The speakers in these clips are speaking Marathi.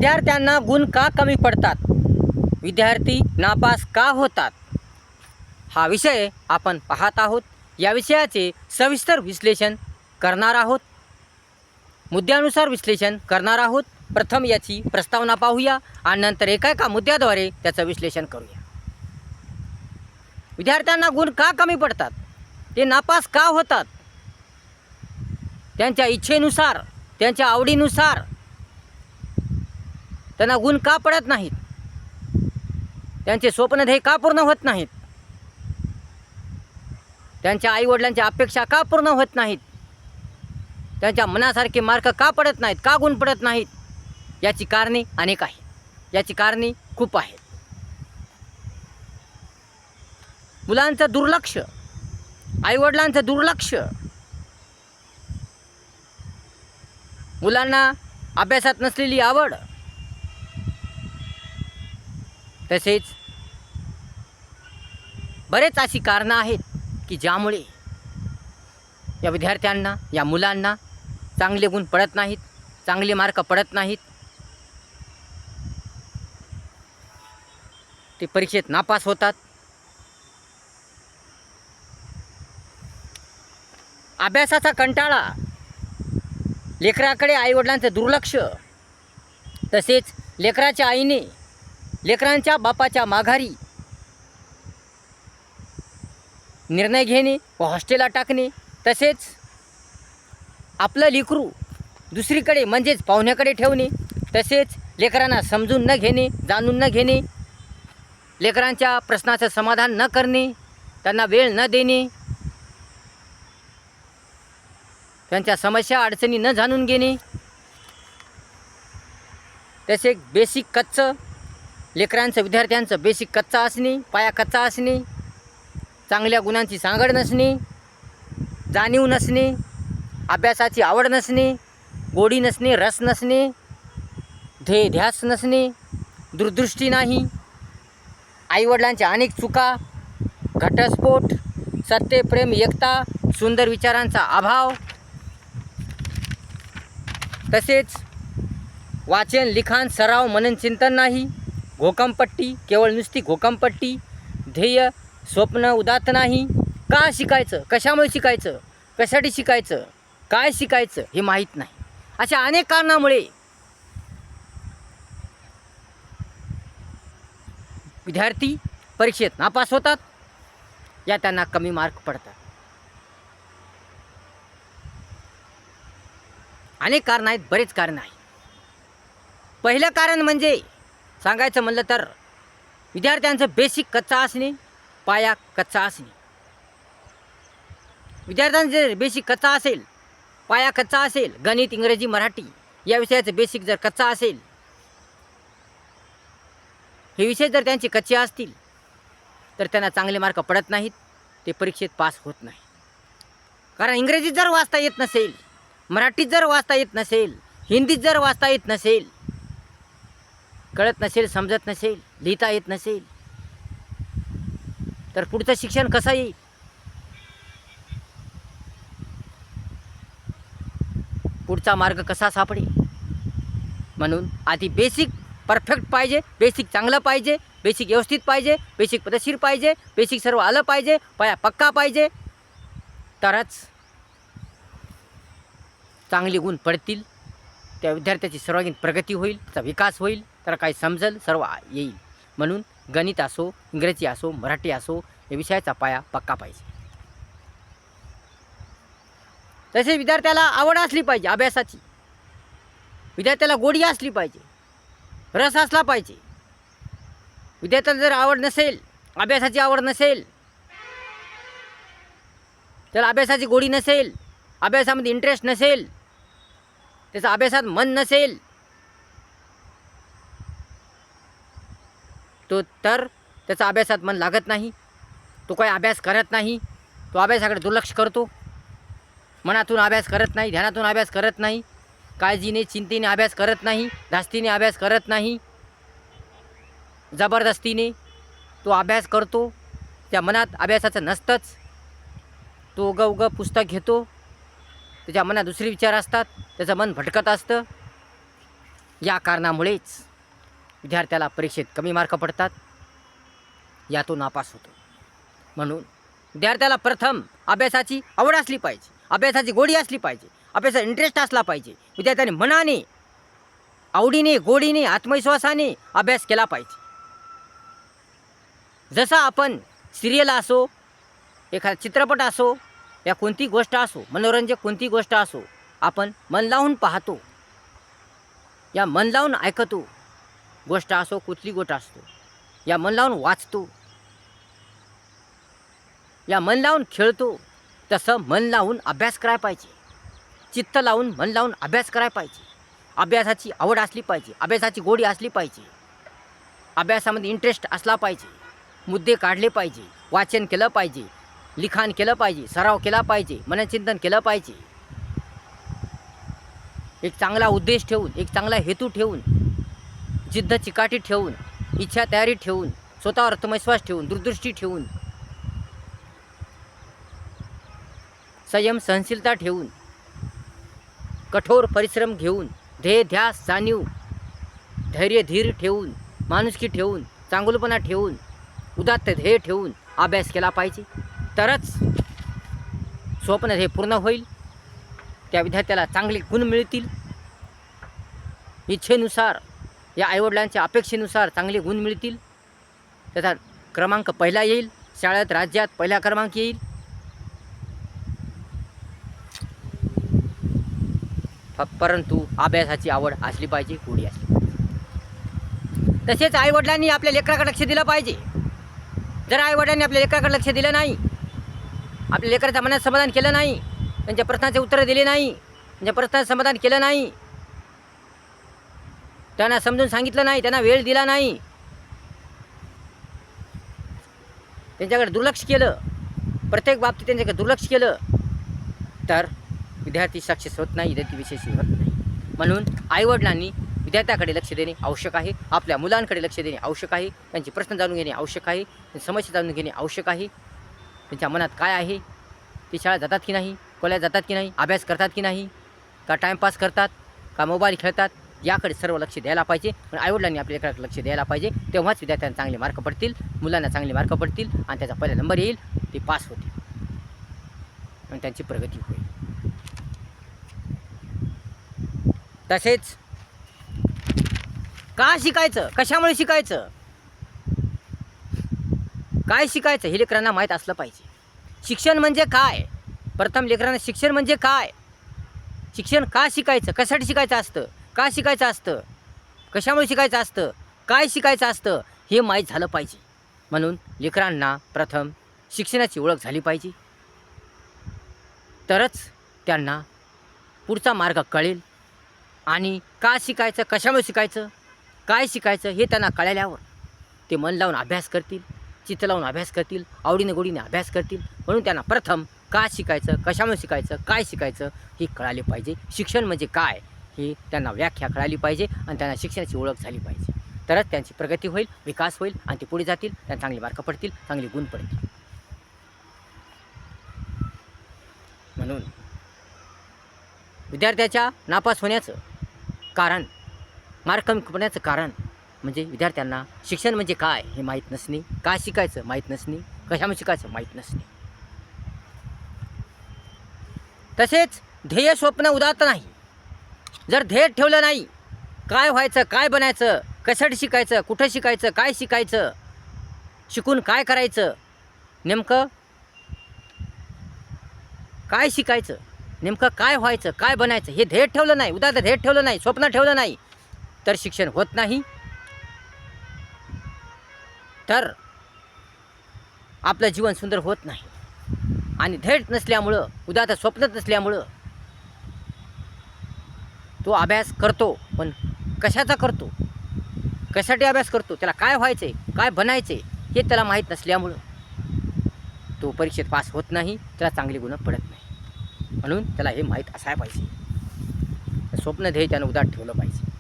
विद्यार्थ्यांना गुण का कमी पडतात? विद्यार्थी नापास का होतात? हा विषय आपण पाहत आहोत. या विषयाचे सविस्तर विश्लेषण करणार आहोत. मुद्द्यानुसार विश्लेषण करणार आहोत. प्रथम याची प्रस्तावना पाहूया आणि नंतर एका मुद्द्याद्वारे त्याचं विश्लेषण करूया. विद्यार्थ्यांना गुण का कमी पडतात? ते नापास का होतात? त्यांच्या इच्छेनुसार, त्यांच्या आवडीनुसार त्यांना गुण का पडत नाहीत? त्यांचे स्वप्न ध्येय का पूर्ण होत नाहीत? त्यांच्या आईवडिलांच्या अपेक्षा का पूर्ण होत नाहीत? त्यांच्या मनासारखे मार्क का पडत नाहीत? का गुण पडत नाहीत? याची कारणे अनेक आहेत. याची कारणे खूप आहेत. मुलांचं दुर्लक्ष, आईवडिलांचं दुर्लक्ष, मुलांना अभ्यासात नसलेली आवड, तसेच बरेच अशी कारणं आहेत की ज्यामुळे या विद्यार्थ्यांना, या मुलांना चांगले गुण पडत नाहीत, चांगले मार्क पडत नाहीत. ते परीक्षेत नापास होतात. अभ्यासाचा कंटाळा, लेकराकडे आईवडिलांचं दुर्लक्ष, तसेच लेकराच्या आईने लेकरांच्या बापाच्या माघारी निर्णय घेणे व हॉस्टेलला टाकणे, तसेच आपलं लेकरू दुसरीकडे म्हणजेच पाहुण्याकडे ठेवणे, तसेच लेकरांना समजून न घेणे, जाणून न घेणे, लेकरांच्या प्रश्नाचं समाधान न करणे, त्यांना वेळ न देणे, त्यांच्या समस्या अडचणी न जाणून घेणे, तसे बेसिक कच्चं लेकरांचं, विद्यार्थ्यांचं बेसिक कच्चा असणे, पाया कच्चा असणे, चांगल्या गुणांची सांगड नसणे, जाणीव नसणे, अभ्यासाची आवड नसणे, गोडी नसणे, रस नसणे, ध्येय ध्यास नसणे, दूरदृष्टी नाही, आईवडिलांच्या अनेक चुका, घटस्फोट, सत्य, प्रेम, एकता, सुंदर विचारांचा अभाव, तसेच वाचन, लिखाण, सराव, मनन, चिंतन नाही, घोकमपट्टी, केवळ नुसती घोकमपट्टी, ध्येय, स्वप्न उदात्त नाही. का शिकायचं, कशामुळे शिकायचं, कशासाठी शिकायचं, काय शिकायचं हे माहीत नाही. अशा अनेक कारणामुळे विद्यार्थी परीक्षेत नापास होतात, या त्यांना कमी मार्क पडतात. अनेक कारणं आहेत, बरेच कारणं आहेत. पहिलं कारण म्हणजे सांगायचं म्हणलं तर विद्यार्थ्यांचं बेसिक कच्चा असणे, पाया कच्चा असणे. विद्यार्थ्यांचं जर बेसिक कच्चा असेल, पाया कच्चा असेल, गणित, इंग्रजी, मराठी या विषयाचं बेसिक जर कच्चा असेल, हे विषय जर त्यांचे कच्चे असतील तर त्यांना चांगले मार्क पडत नाहीत, ते परीक्षेत पास होत नाही. कारण इंग्रजीत जर वाचता येत नसेल, मराठीत जर वाचता येत नसेल, हिंदीत जर वाचता येत नसेल, कळत नसेल, समजत नसेल, लिहिता येत नसेल, तर पुढचं शिक्षण कसं येईल? पुढचा मार्ग कसा सापडेल? म्हणून आधी बेसिक परफेक्ट पाहिजे, बेसिक चांगलं पाहिजे, बेसिक व्यवस्थित पाहिजे, बेसिक पद्धतशीर पाहिजे, बेसिक सर्व आलं पाहिजे, पाया पक्का पाहिजे, तरच चांगले गुण पडतील, त्या विद्यार्थ्याची सर्वांगीण प्रगती होईल, त्याचा विकास होईल, तर काही समजेल, सर्व येईल. म्हणून गणित असो, इंग्रजी असो, मराठी असो, या विषयाचा पाया पक्का पाहिजे. तसेच विद्यार्थ्याला आवड असली पाहिजे अभ्यासाची, विद्यार्थ्याला गोडी असली पाहिजे, रस असला पाहिजे. विद्यार्थ्याला जर आवड नसेल, अभ्यासाची आवड नसेल, त्याला अभ्यासाची गोडी नसेल, अभ्यासामध्ये इंटरेस्ट नसेल, त्याचं अभ्यासात मन नसेल, तर त्याचा अभ्यासात मन लागत नाही, तो काही अभ्यास करत नाही, तो अभ्यासाकडे दुर्लक्ष करतो, मनातून अभ्यास करत नाही, ध्यानातून अभ्यास करत नाही, काळजीने, चिंतेने अभ्यास करत नाही, धास्तीने अभ्यास करत नाही, जबरदस्तीने तो अभ्यास करतो. त्या मनात अभ्यासाचं नसतंच, तो उगं पुस्तक घेतो, त्याच्या मनात दुसरे विचार असतात, त्याचं मन भटकत असतं. या कारणामुळेच विद्यार्थ्याला परीक्षेत कमी मार्क पडतात, यातून नापास होतो. म्हणून विद्यार्थ्याला प्रथम अभ्यासाची आवड असली पाहिजे, अभ्यासाची गोडी असली पाहिजे, अभ्यासाचा इंटरेस्ट असला पाहिजे. विद्यार्थ्याने मनाने, आवडीने, गोडीने, आत्मविश्वासाने अभ्यास केला पाहिजे. जसा आपण सिरियल असो, एखादा चित्रपट असो, या कोणती गोष्ट असो, मनोरंजक कोणती गोष्ट असो, आपण मन लावून पाहतो, या मन लावून ऐकतो. गोष्ट असो, कुठली गोष्ट असतो, या मन लावून वाचतो, या मन लावून खेळतो. तसं मन लावून अभ्यास करायला पाहिजे, चित्त लावून मन लावून अभ्यास करायला पाहिजे. अभ्यासाची आवड असली पाहिजे, अभ्यासाची गोडी असली पाहिजे, अभ्यासामध्ये इंटरेस्ट असला पाहिजे, मुद्दे काढले पाहिजे, वाचन केलं पाहिजे, लिखाण केलं पाहिजे, सराव केला पाहिजे, मनचिंतन केलं पाहिजे. एक चांगला उद्देश ठेवून, एक चांगला हेतू ठेवून, जिद्द चिकाटी ठेवून, इच्छा तयारी ठेवून, स्वतःवर आत्मविश्वास ठेवून, दूरदृष्टी ठेवून, संयम सहनशीलता ठेवून, कठोर परिश्रम घेऊन, ध्येय ध्यास जाणीव, धैर्य धीर ठेवून, माणुसकी ठेवून, चांगुलपणा ठेवून, उदात्त ध्येय ठेवून अभ्यास केला पाहिजे. तरच स्वप्न हे पूर्ण होईल. त्या विद्यार्थ्याला चांगले गुण मिळतील. इच्छेनुसार, या आईवडिलांच्या अपेक्षेनुसार चांगले गुण मिळतील. त्याचा क्रमांक पहिला येईल, शाळेत राज्यात पहिला क्रमांक येईल. परंतु अभ्यासाची आवड असली पाहिजे, गोडी असली पाहिजे. तसेच आईवडिलांनी आपल्या लेकराकडे लक्ष दिलं पाहिजे. जर आईवडिलांनी आपल्या लेकराकडे लक्ष दिलं नाही, आपल्या लेकराच्या मनात समाधान केलं नाही, त्यांच्या प्रश्नाचे उत्तरं दिले नाही, त्यांच्या प्रश्नाचं समाधान केलं नाही, त्यांना समजून सांगितलं नाही, त्यांना वेळ दिला नाही, त्यांच्याकडे दुर्लक्ष केलं, प्रत्येक बाबतीत त्यांच्याकडे दुर्लक्ष केलं, तर विद्यार्थी सक्सेस होत नाही, विद्यार्थी विशेष होत नाही. म्हणून आईवडिलांनी विद्यार्थ्याकडे लक्ष देणे आवश्यक आहे, आपल्या मुलांकडे लक्ष देणे आवश्यक आहे, त्यांचे प्रश्न जाणून घेणे आवश्यक आहे, त्यांची समस्या जाणून घेणे आवश्यक आहे. त्यांच्या मनात काय आहे, ते शाळेत जातात की नाही, कॉलेज जातात की नाही, अभ्यास करतात की नाही, का टाईमपास करतात, का मोबाईल खेळतात, याकडे सर्व लक्ष द्यायला पाहिजे. पण आईवडिलांनी आपल्याकडे लक्ष द्यायला पाहिजे. तेव्हाच विद्यार्थ्यांना चांगले मार्क पडतील, मुलांना चांगले मार्क पडतील आणि त्याचा पहिला नंबर येईल, ते पास होतील आणि त्यांची प्रगती होईल. तसेच का शिकायचं, कशामुळे शिकायचं, काय शिकायचं हे लेकरांना माहीत असलं पाहिजे. शिक्षण म्हणजे काय, प्रथम लेकरांना शिक्षण म्हणजे काय, शिक्षण का शिकायचं, कशासाठी शिकायचं असतं, का शिकायचं असतं, कशामुळे शिकायचं असतं, काय शिकायचं असतं हे माहीत झालं पाहिजे. म्हणून लेकरांना प्रथम शिक्षणाची ओळख झाली पाहिजे. तरच त्यांना पुढचा मार्ग कळेल. आणि का शिकायचं, कशामुळे शिकायचं, काय शिकायचं हे त्यांना कळल्यावर ते मन लावून अभ्यास करतील, चित्त लावून अभ्यास करतील, आवडीने गोडीने अभ्यास करतील. म्हणून त्यांना प्रथम का शिकायचं, कशामुळे शिकायचं, काय शिकायचं हे कळाले पाहिजे. शिक्षण म्हणजे काय ही त्यांना व्याख्या कळाली पाहिजे आणि त्यांना शिक्षणाची ओळख झाली पाहिजे. तरच त्यांची प्रगती होईल, विकास होईल आणि ते पुढे जातील, त्यांना चांगले मार्क पडतील, चांगले गुण पडतील. म्हणून विद्यार्थ्याच्या नापास होण्याचं कारण, मार्क कमी पडण्याचं कारण म्हणजे विद्यार्थ्यांना शिक्षण म्हणजे काय हे माहीत नसणे, काय शिकायचं माहीत नसणे, कशामुळे शिकायचं माहीत नसणे. तसेच ध्येय स्वप्न उदात्त नाही. जर ध्येय ठेवलं नाही, काय व्हायचं, काय बनायचं, कशासाठी शिकायचं, कुठं शिकायचं, काय शिकायचं, शिकून काय करायचं, नेमकं काय शिकायचं, नेमकं काय व्हायचं, काय बनायचं हे ध्येय ठेवलं नाही, उदात्त ध्येय ठेवलं नाही, स्वप्न ठेवलं नाही, तर शिक्षण होत नाही. तर आपलं जीवन सुंदर होत नाही. आणि ध्येय नसल्यामुळं, उदात्त स्वप्नच नसल्यामुळं तो अभ्यास करतो, पण कशाचा करतो, कशासाठी अभ्यास करतो, त्याला काय व्हायचे, काय बनायचे हे त्याला माहीत नसल्यामुळं तो परीक्षेत पास होत नाही, त्याला चांगले गुण पडत नाही. म्हणून त्याला हे माहीत असायला पाहिजे. स्वप्न ध्येय त्यानं उदात्त ठेवलं पाहिजे.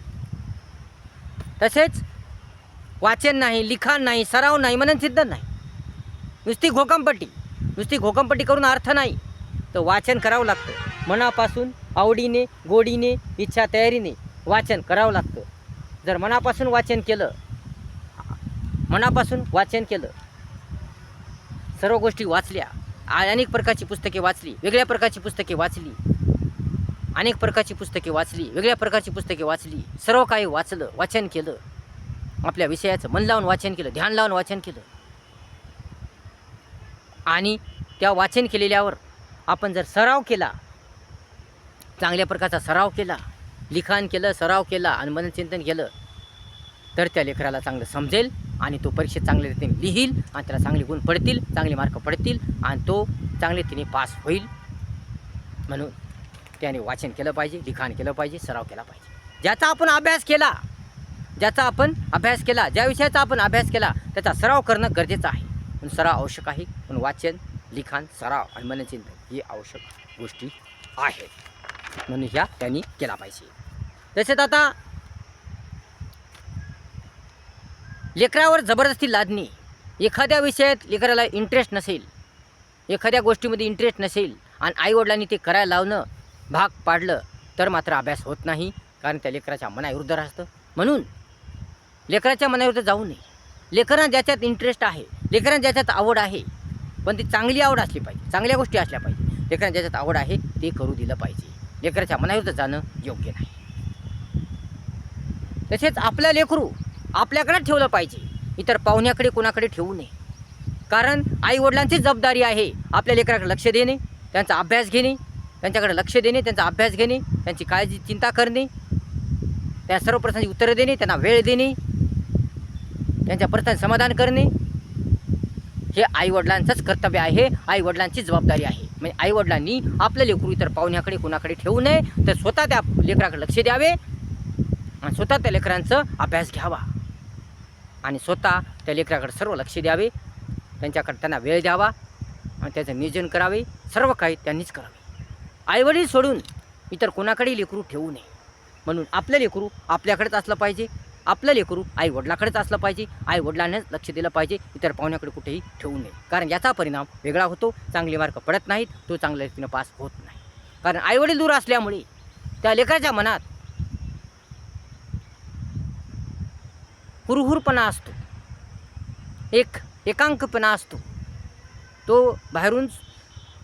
तसेच वाचन नाही, लिखाण नाही, सराव नाही, मननचिंतन नाही, नुसती घोकमपट्टी करून अर्थ नाही. तर वाचन करावं लागतं, मनापासून आवडीने गोडीने इच्छा तयारीने वाचन करावं लागतं. जर मनापासून वाचन केलं, मनापासून वाचन केलं, सर्व गोष्टी वाचल्या, अनेक प्रकारची पुस्तके वाचली, वेगळ्या प्रकारची पुस्तके वाचली, अनेक प्रकारची पुस्तके वाचली, वेगळ्या प्रकारची पुस्तके वाचली, सर्व काही वाचलं, वाचन केलं, आपल्या विषयाचं मन लावून वाचन केलं, ध्यान लावून वाचन केलं, आणि त्या वाचन केलेल्यावर आपण जर सराव केला, चांगल्या प्रकारचा सराव केला, लिखाण केलं, सराव केला आणि मनचिंतन केलं, तर त्या लेकराला चांगलं समजेल आणि तो परीक्षेत चांगल्या रीतीने लिहील आणि त्याला चांगले गुण पडतील, चांगले मार्क पडतील आणि तो चांगल्या रीतीने पास होईल. म्हणून त्याने वाचन केलं पाहिजे, लिखाण केलं पाहिजे, सराव केला पाहिजे. ज्याचा आपण अभ्यास केला, ज्या विषयाचा आपण अभ्यास केला त्याचा सराव करणं गरजेचं आहे. पण सराव आवश्यक आहे. पण वाचन, लिखाण, सराव आणि मनचिंतन ही आवश्यक गोष्टी आहेत. म्हणून ह्या त्यांनी केला पाहिजे. तसेच आता लेकरावर जबरदस्ती लादणे, एखाद्या विषयात लेकराला इंटरेस्ट नसेल, एखाद्या गोष्टीमध्ये इंटरेस्ट नसेल आणि आईवडिलांनी ते करायला लावणं भाग पाडलं तर मात्र अभ्यास होत नाही, कारण त्या लेकराच्या मनाविरुद्ध असतं. म्हणून लेकराच्या मनाविरुद्ध जाऊ नये. लेकरांना ज्याच्यात इंटरेस्ट आहे, लेकरांना ज्याच्यात आवड आहे, पण ती चांगली आवड असली पाहिजे, चांगल्या गोष्टी असल्या पाहिजे. लेकरांना ज्याच्यात आवड आहे ते करू दिलं पाहिजे. लेकराच्या मनाविरुद्ध जाणं योग्य नाही. तसेच आपलं लेकरू आपल्याकडे ठेवलं पाहिजे, इतर पाहुण्याकडे कोणाकडे ठेवू नये. कारण आईवडिलांची जबाबदारी आहे आपल्या लेकराकडे लक्ष देणे, त्यांचा अभ्यास घेणे, त्यांच्याकडे लक्ष देणे, त्यांचा अभ्यास घेणे, त्यांची काळजी चिंता करणे, त्या सर्व प्रश्नांची उत्तरं देणे, त्यांना वेळ देणे, त्यांच्या प्रश्नांचे समाधान करणे, हे आईवडिलांचंच कर्तव्य आहे, आईवडिलांची जबाबदारी आहे. म्हणजे आईवडिलांनी आपलं लेकरू इतर पाहुण्याकडे कोणाकडे ठेवू नये, तर स्वतः त्या लेकराकडे लक्ष द्यावे आणि स्वतः त्या लेकरांचा अभ्यास घ्यावा आणि स्वतः त्या लेकराकडे सर्व लक्ष द्यावे, त्यांच्याकडे त्यांना वेळ द्यावा आणि त्याचं नियोजन करावे. सर्व काही त्यांनीच करावे. आईवडील सोडून इतर कोणाकडेही लेकरू ठेवू नये. म्हणून आपलं लेकरू आपल्याकडेच असलं पाहिजे, आपलं लेकरू आईवडिलाकडेच असलं पाहिजे, आईवडिलांनाच लक्ष दिलं पाहिजे, इतर पाहुण्याकडे कुठेही ठेवू नये. कारण याचा परिणाम वेगळा होतो, चांगले मार्क पडत नाहीत, तो चांगल्या रीतीनं पास होत नाही. कारण आईवडील दूर असल्यामुळे त्या लेकराच्या मनात हुरहुरपणा असतो, एकांकपणा असतो. तो बाहेरून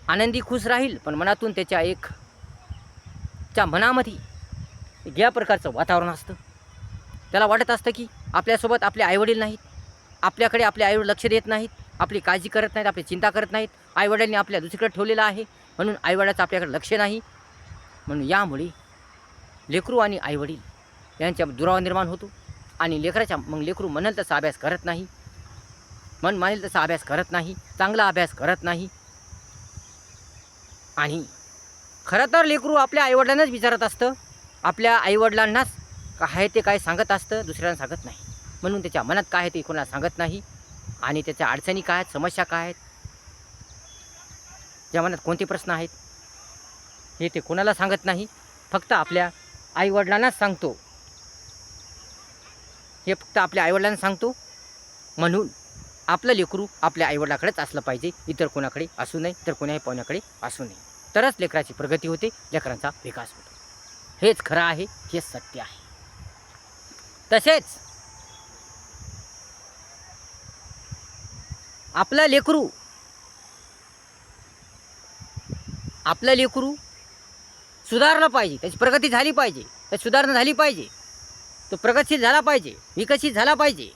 आनंदी खुश राहील, पण मनातून त्याच्या मनामध्ये या प्रकारचं वातावरण असतं. त्याला वाटत असतं की आपल्यासोबत आपले आईवडील नाहीत, आपल्याकडे आपले आईवडील लक्ष देत नाहीत, आपली काळजी करत नाहीत, आपली चिंता करत नाहीत, आईवडिलांनी आपल्या दुसरीकडे ठेवलेलं आहे, म्हणून आईवडिलाचं आपल्याकडे लक्ष नाही. म्हणून यामुळे लेकरू आणि आईवडील यांच्या दुरावा निर्माण होतो आणि लेकरू म्हणेल तसा अभ्यास करत नाही, मन मानेल तसा अभ्यास करत नाही, चांगला अभ्यास करत नाही. आणि खरं तर लेकरू आपल्या आईवडिलांनाच विचारत असतं, आपल्या आईवडिलांनाच काय ते काय सांगत असतं, दुसऱ्यांना सांगत नाही. म्हणून त्याच्या मनात काय आहे ते कोणाला सांगत नाही आणि त्याच्या अडचणी काय आहेत, समस्या काय आहेत, ज्या मनात कोणते प्रश्न आहेत हे ते कोणाला सांगत नाही, फक्त आपल्या आईवडिलांनाच सांगतो. हे फक्त आपल्या आईवडिलांना सांगतो. म्हणून आपलं लेकरू आपल्या आईवडिलाकडेच असलं पाहिजे, इतर कोणाकडे असू नये, इतर कोणाही पाहुण्याकडे असू नये. तरच लेकराची प्रगती होते, लेकरांचा विकास होतो. हेच खरं आहे, हेच सत्य आहे. तसेच आपलं लेकरू सुधारलं पाहिजे, त्याची प्रगती झाली पाहिजे, त्याची सुधारणा झाली पाहिजे, तो प्रगतशील झाला पाहिजे, विकसित झाला पाहिजे,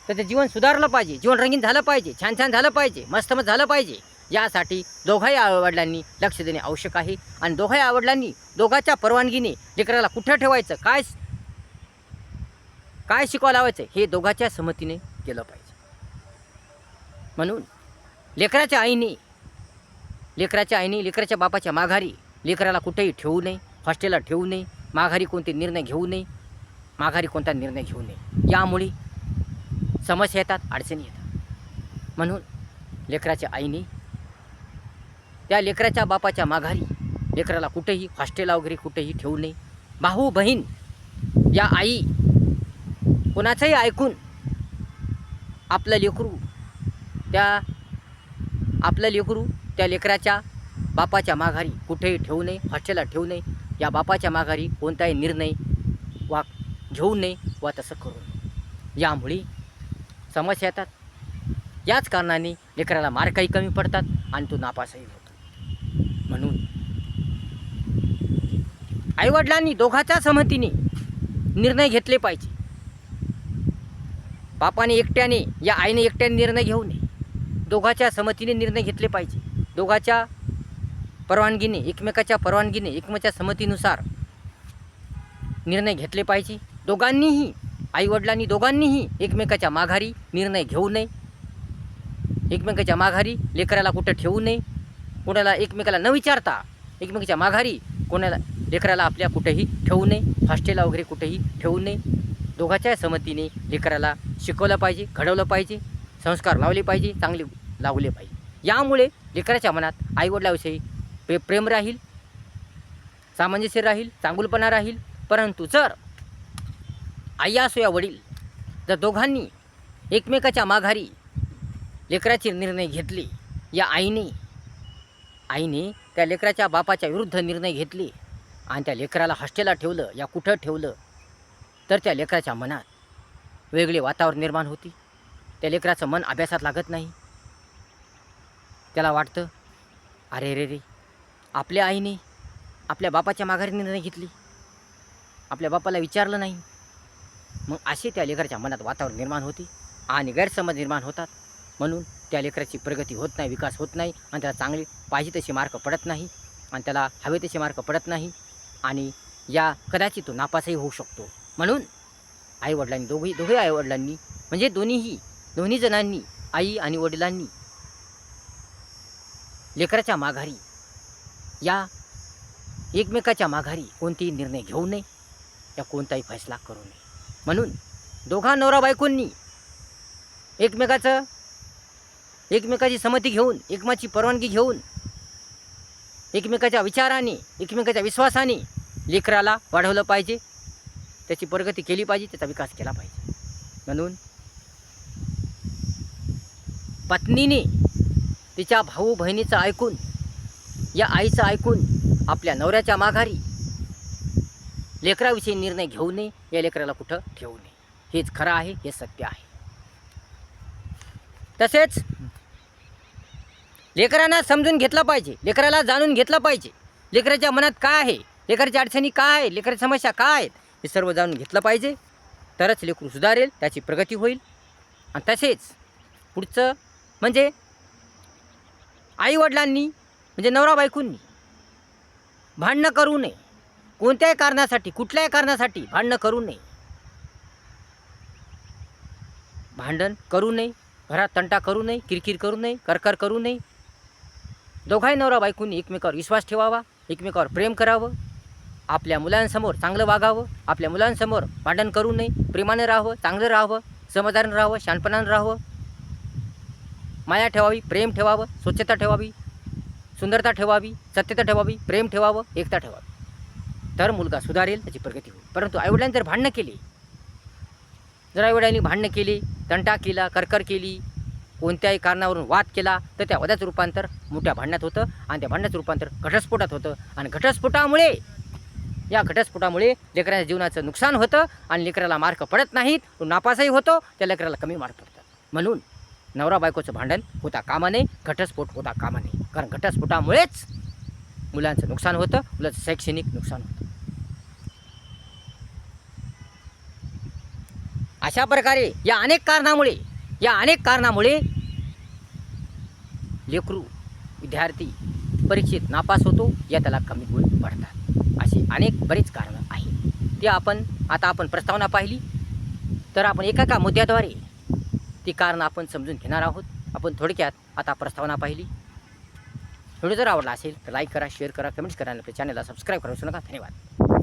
त्याचं जीवन सुधारलं पाहिजे, जीवन रंगीन झालं पाहिजे, छान छान झालं पाहिजे, मस्त झालं पाहिजे. यासाठी दोघाही आईवडिलांनी लक्ष देणे आवश्यक आहे. आणि दोघाही आईवडिलांनी दोघांच्या परवानगीने लेकराला कुठं ठेवायचं, काय शिकवायला लावायचं हे दोघांच्या संमतीने केलं पाहिजे. म्हणून लेकराच्या आईने लेकराच्या बापाच्या माघारी लेकराला कुठेही ठेवू नये, हॉस्टेलला ठेवू नये, माघारी कोणता निर्णय घेऊ नये. यामुळे समस्या येतात, अडचणी येतात. म्हणून लेकराच्या आईने त्या लेकराच्या बापाच्या माघारी लेकराला कुठेही हॉस्टेलला वगैरे कुठेही ठेवू नये. भाऊ बहीण या आई कोणाचंही ऐकून आपलं लेकरू त्या लेकराच्या बापाच्या माघारी कुठेही ठेवू नये, हॉस्टेलला ठेवू नये. या बापाच्या माघारी कोणताही निर्णय घेऊ नये वा तसं करू नये. यामुळे समस्या येतात. याच कारणाने लेकराला मार्कही कमी पडतात आणि तो नापासही होतो. म्हणून आईवडिलांनी दोघांच्या सहमतीने निर्णय घेतले पाहिजे. बापाने एकट्याने या आईने एकट्याने निर्णय घेऊ नये. दोघांच्या सहमतीने निर्णय घेतले पाहिजे. दोघांच्या परवानगीने, एकमेकाच्या परवानगीने, एकमेकाच्या सहमतीनुसार निर्णय घेतले पाहिजे. दोघांनीही, आईवडिलांनी दोघांनीही एकमेकाच्या माघारी निर्णय घेऊ नये. एकमेकाच्या माघारी लेकराला कुठं ठेवू नये. कोणाला एकमेकाला न विचारता एकमेकाच्या माघारी कोणाला लेकराला आपल्या कुठेही ठेवू नये. हॉस्टेलला वगैरे कुठेही ठेवू नये. दोघांच्या संमतीने लेकराला शिकवलं पाहिजे, घडवलं पाहिजे, संस्कार लावले पाहिजे, चांगले लावले पाहिजे. यामुळे लेकराच्या मनात आईवडिलाविषयी प्रेम राहील, सामंजस्य राहील, चांगुलपणा राहील. परंतु जर आई असो या वडील जर दोघांनी एकमेकाच्या माघारी लेकराचे निर्णय घेतले, या आईने त्या लेकराच्या बापाच्या विरुद्ध निर्णय घेतले आणि त्या लेकराला हॉस्टेलला ठेवलं या कुठं ठेवलं, तर त्या लेकराच्या मनात वेगळे वातावरण निर्माण होते. त्या लेकराचं मन अभ्यासात लागत नाही. त्याला वाटतं, अरे रे रे, आपल्या आईने आपल्या बापाच्या माघारी निर्णय घेतली, आपल्या बापाला विचारलं नाही. मग असे त्या लेकराच्या मनात वातावरण निर्माण होते आणि गैरसमज निर्माण होतात. म्हणून त्या लेकराची प्रगती होत नाही, विकास होत नाही आणि त्याला चांगले पाहिजे तसे मार्क पडत नाही आणि त्याला हवे तसे मार्क पडत नाही आणि या कदाचित तो नापासही होऊ शकतो. म्हणून आईवडिलांनी दोघे आईवडिलांनी म्हणजे दोन्ही जणांनी, आई आणि वडिलांनी लेकराच्या माघारी या एकमेकाच्या माघारी कोणतेही निर्णय घेऊ नये, या कोणताही फैसला करू नये. म्हणून दोघा नवरा बायकोंनी एकमेकाची संमती घेऊन, एकमेकाची परवानगी घेऊन, एकमेकाच्या विचाराने, एकमेकाच्या विश्वासाने लेकराला वाढवलं पाहिजे, त्याची प्रगती केली पाहिजे, त्याचा विकास केला पाहिजे. म्हणून पत्नीने तिच्या भाऊ बहिणीचं ऐकून, या आईचं ऐकून आपल्या नवऱ्याच्या माघारी लेकराविषयी निर्णय घेऊ नये, या लेकराला कुठं ठेवू नये. हेच खरं आहे, हे सत्य आहे. तसेच लेकरांना समजून घेतलं पाहिजे, लेकराला जाणून घेतलं पाहिजे. लेकराच्या मनात काय आहे, लेकराच्या अडचणी काय आहेत, लेकराच्या समस्या काय आहेत, हे सर्व जाणून घेतलं पाहिजे. तरच लेकरू सुधारेल, त्याची प्रगती होईल. आणि तसेच पुढचं म्हणजे आईवडिलांनी म्हणजे नवरा बायकोंनी भांडणं करू नये. कोणत्याही कारणासाठी, कुठल्याही कारणासाठी भांडणं करू नये. भांडण करू नये, घरात तंटा करू नये, किरकिर करू नये, करकर करू नये. दोघाही नवरा बायकोंनी एकमेकावर विश्वास ठेवावा, एकमेकावर प्रेम करावं, आपल्या मुलांसमोर चांगलं वागावं, आपल्या मुलांसमोर भांडण करू नये, प्रेमानं राहावं, चांगलं राहावं, समजदारीनं राहावं, शांतपणानं राहावं, माया ठेवावी, प्रेम ठेवावं, स्वच्छता ठेवावी, सुंदरता ठेवावी, सत्यता ठेवावी, प्रेम ठेवावं, एकता ठेवावी. तर मुलगा सुधारेल, त्याची प्रगती होईल. परंतु आईवडिलांनी जर भांडणं केली, जर आईवडिलांनी भांडणं केली, तंटा केला, करकर केली, कोणत्याही कारणावरून वाद केला, तर त्या वादाचं रूपांतर मोठ्या भांडणात होतं आणि त्या भांडणाचं रूपांतर घटस्फोटात होतं. आणि घटस्फोटामुळे लेकराच्या जीवनाचं नुकसान होतं आणि लेकराला मार्क पडत नाहीत, तो नापासही होतो, त्या लेकराला कमी मार्क पडतात. म्हणून नवरा बायकोचं भांडण होता कामा नये, घटस्फोट होता कामा नये. कारण घटस्फोटामुळेच मुलांचं नुकसान होतं, मुलाचं शैक्षणिक नुकसान होतं. अशा प्रकारे या अनेक कारणामुळे लेकरू, विद्यार्थी परीक्षेत नापास होतो, या त्याला कमी गुण पडतात. अशी बरीच कारणं आहेत. ते आता आपण प्रस्तावना पाहिली, तर आपण एका मुद्द्याद्वारे ती कारणं आपण समजून घेणार आहोत. आपण थोडक्यात आता प्रस्तावना पाहिली. व्हिडिओ जर आवडला असेल तर लाईक करा, शेअर करा, कमेंट्स करा आणि आपल्या चॅनलला सबस्क्राईब करा विसरू नका. धन्यवाद.